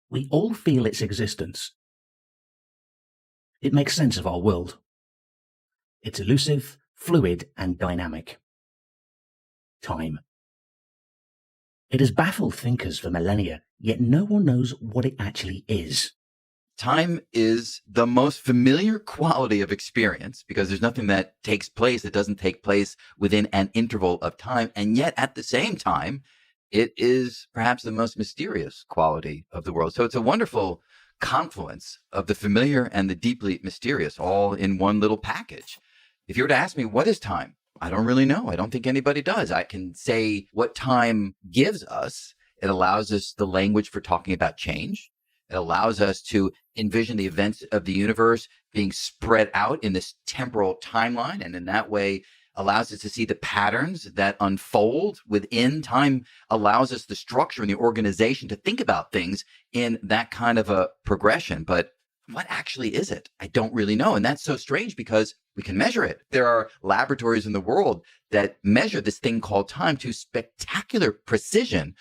We all feel its existence. It makes sense of our world. It's elusive, fluid, and dynamic. Time. It has baffled thinkers for millennia, yet no one knows what it actually is. Time is the most familiar quality of experience because there's nothing that takes place that doesn't take place within an interval of time. And yet at the same time, it is perhaps the most mysterious quality of the world. So it's a wonderful confluence of the familiar and the deeply mysterious all in one little package. If you were to ask me, what is time? I don't really know. I don't think anybody does. I can say what time gives us. It allows us the language for talking about change. It allows us to envision the events of the universe being spread out in this temporal timeline. And in that way, allows us to see the patterns that unfold within time, allows us the structure and the organization to think about things in that kind of a progression. But what actually is it? I don't really know. And that's so strange because we can measure it. There are laboratories in the world that measure this thing called time to spectacular precision.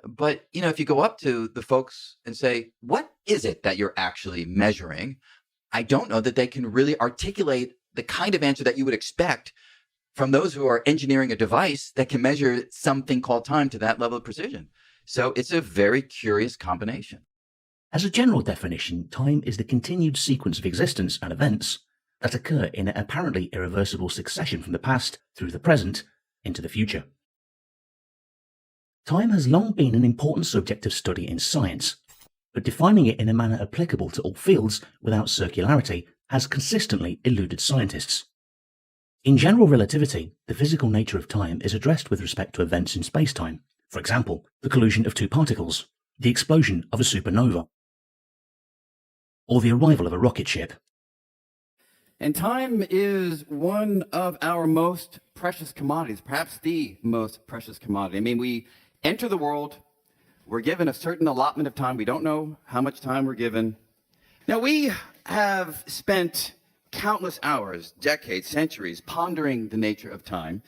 But, if you go up to the folks and say, what is it that you're actually measuring? I don't know that they can really articulate the kind of answer that you would expect from those who are engineering a device that can measure something called time to that level of precision. So it's a very curious combination. As a general definition, time is the continued sequence of existence and events that occur in an apparently irreversible succession from the past through the present into the future. Time has long been an important subject of study in science, but defining it in a manner applicable to all fields without circularity has consistently eluded scientists. In general relativity, the physical nature of time is addressed with respect to events in space-time. For example, the collision of two particles, the explosion of a supernova, or the arrival of a rocket ship. And time is one of our most precious commodities, perhaps the most precious commodity. We enter the world, we're given a certain allotment of time. We don't know how much time we're given. Now, we have spent countless hours, decades, centuries, pondering the nature of time.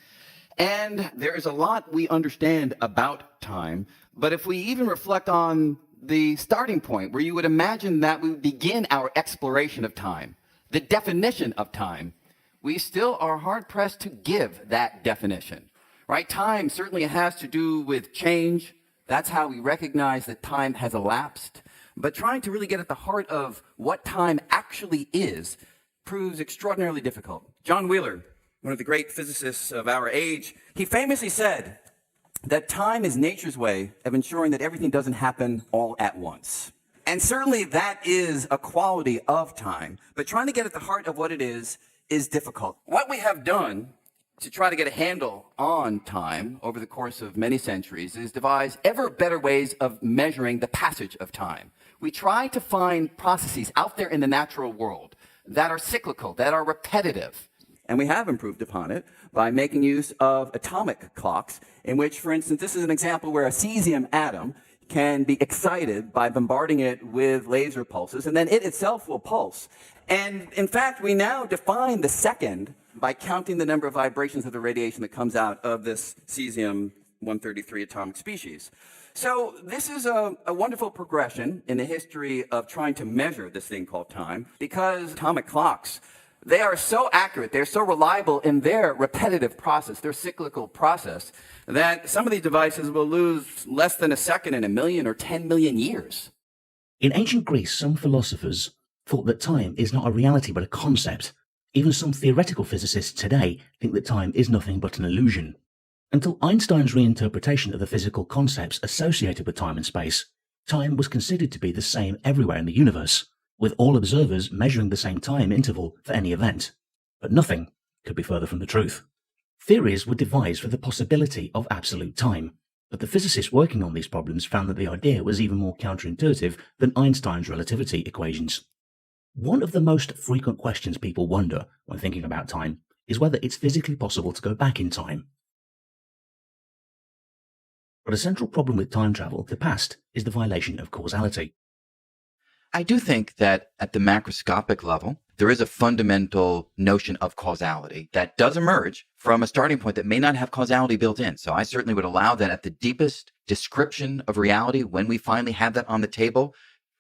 And there is a lot we understand about time. But if we even reflect on the starting point, where you would imagine that we would begin our exploration of time, the definition of time, we still are hard-pressed to give that definition. Right? Time certainly has to do with change. That's how we recognize that time has elapsed. But trying to really get at the heart of what time actually is proves extraordinarily difficult. John Wheeler, one of the great physicists of our age, he famously said that time is nature's way of ensuring that everything doesn't happen all at once. And certainly that is a quality of time. But trying to get at the heart of what it is difficult. What we have done to try to get a handle on time over the course of many centuries is devise ever better ways of measuring the passage of time. We try to find processes out there in the natural world that are cyclical, that are repetitive. And we have improved upon it by making use of atomic clocks, in which, for instance, this is an example where a cesium atom can be excited by bombarding it with laser pulses, and then it itself will pulse. And in fact, we now define the second by counting the number of vibrations of the radiation that comes out of this cesium-133 atomic species. So this is a wonderful progression in the history of trying to measure this thing called time, because atomic clocks, they are so accurate, they're so reliable in their repetitive process, their cyclical process, that some of these devices will lose less than a second in 1 million or 10 million years. In ancient Greece, some philosophers thought that time is not a reality but a concept. Even some theoretical physicists today think that time is nothing but an illusion. Until Einstein's reinterpretation of the physical concepts associated with time and space, time was considered to be the same everywhere in the universe, with all observers measuring the same time interval for any event. But nothing could be further from the truth. Theories were devised for the possibility of absolute time, but the physicists working on these problems found that the idea was even more counterintuitive than Einstein's relativity equations. One of the most frequent questions people wonder when thinking about time is whether it's physically possible to go back in time. But a central problem with time travel to the past is the violation of causality. I do think that at the macroscopic level, there is a fundamental notion of causality that does emerge from a starting point that may not have causality built in. So I certainly would allow that at the deepest description of reality, when we finally have that on the table,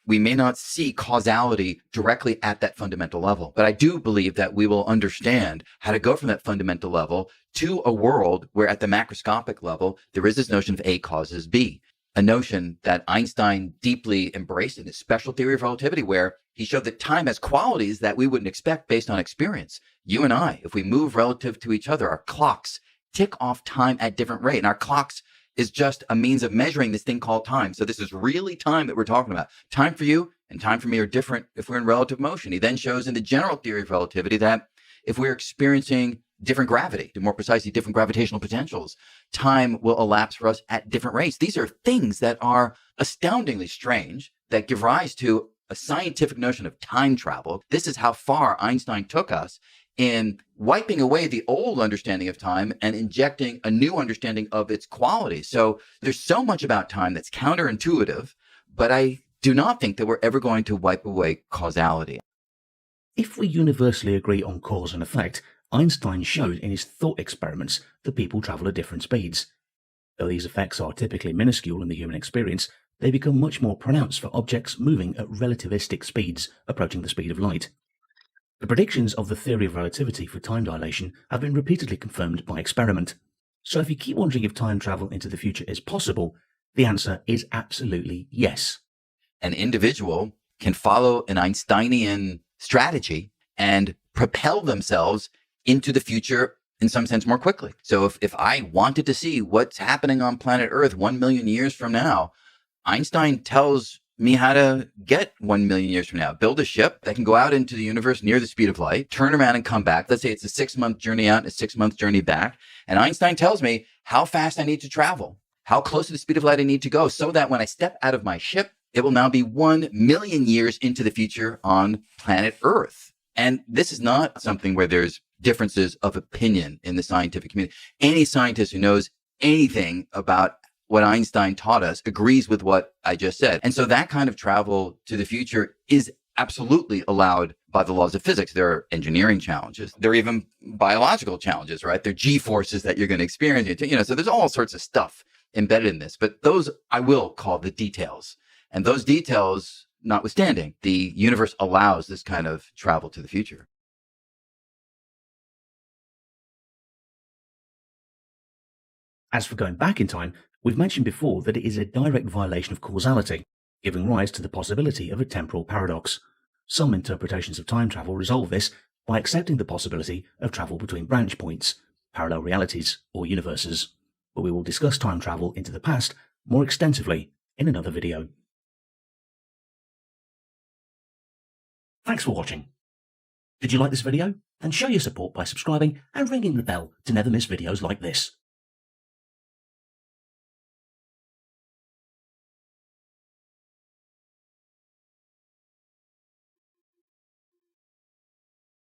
we may not see causality directly at that fundamental level. But I do believe that we will understand how to go from that fundamental level to a world where at the macroscopic level, there is this notion of A causes B, a notion that Einstein deeply embraced in his special theory of relativity, where he showed that time has qualities that we wouldn't expect based on experience. You and I, if we move relative to each other, our clocks tick off time at different rate, and our clocks is just a means of measuring this thing called time. So this is really time that we're talking about. Time for you and time for me are different if we're in relative motion. He then shows in the general theory of relativity that if we're experiencing different gravity, more precisely different gravitational potentials, time will elapse for us at different rates. These are things that are astoundingly strange that give rise to a scientific notion of time travel. This is how far Einstein took us in wiping away the old understanding of time and injecting a new understanding of its qualities. So there's so much about time that's counterintuitive, but I do not think that we're ever going to wipe away causality. If we universally agree on cause and effect, Einstein showed in his thought experiments that people travel at different speeds. Though these effects are typically minuscule in the human experience, they become much more pronounced for objects moving at relativistic speeds approaching the speed of light. The predictions of the theory of relativity for time dilation have been repeatedly confirmed by experiment. So if you keep wondering if time travel into the future is possible, the answer is absolutely yes. An individual can follow an Einsteinian strategy and propel themselves into the future in some sense more quickly. So if I wanted to see what's happening on planet Earth 1 million years from now, Einstein tells me how to get 1 million years from now. Build a ship that can go out into the universe near the speed of light, turn around and come back. Let's say it's a 6-month journey out and a 6-month journey back. And Einstein tells me how fast I need to travel, how close to the speed of light I need to go, so that when I step out of my ship, it will now be 1 million years into the future on planet Earth. And this is not something where there's differences of opinion in the scientific community. Any scientist who knows anything about what Einstein taught us agrees with what I just said. And so that kind of travel to the future is absolutely allowed by the laws of physics. There are engineering challenges. There are even biological challenges, right? There are G-forces that you're going to experience. So there's all sorts of stuff embedded in this, but those I will call the details. And those details notwithstanding, the universe allows this kind of travel to the future. As for going back in time, we've mentioned before that it is a direct violation of causality, giving rise to the possibility of a temporal paradox. Some interpretations of time travel resolve this by accepting the possibility of travel between branch points, parallel realities, or universes. But we will discuss time travel into the past more extensively in another video. Thanks for watching. Did you like this video? Then show your support by subscribing and ringing the bell to never miss videos like this.